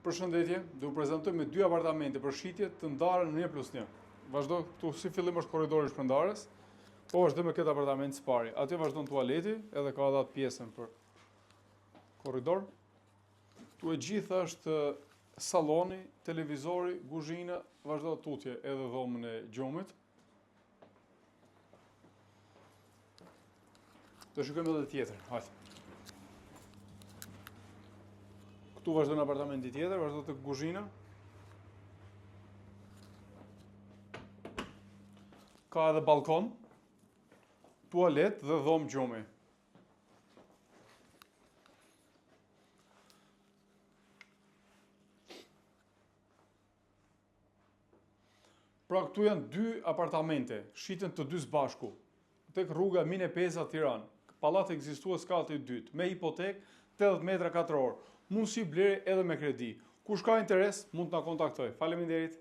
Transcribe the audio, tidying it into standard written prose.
Përshëndetje, do u prezantoj me dy apartamente për shitje të ndarë në 1+1. Vazhdo këtu si fillim është korridori i shpërndarës, po vazhdo me këtë apartament së pari. Aty vazhdon tualeti, edhe ka dha pjesën për korridor. Tu e gjitha është salloni, televizori, kuzhina, vazhdo tutje edhe dhomën e gjumit. Do shikojmë edhe tjetër, hajde. Këtu vazhdo në apartamenti tjetër, vazhdo të kuzhina. Ka edhe balkon, tualet dhe dhomë gjumi. Pra këtu janë dy apartamente, shiten të dy së bashku, tek rruga Mine Peza, Tiranë. Pallati ekzistues kati i dytë, me hipotekë 80 metra katror. Mundësi blerje edhe me kredi. Kush ka interes, mund të na kontaktoj. Faleminderit.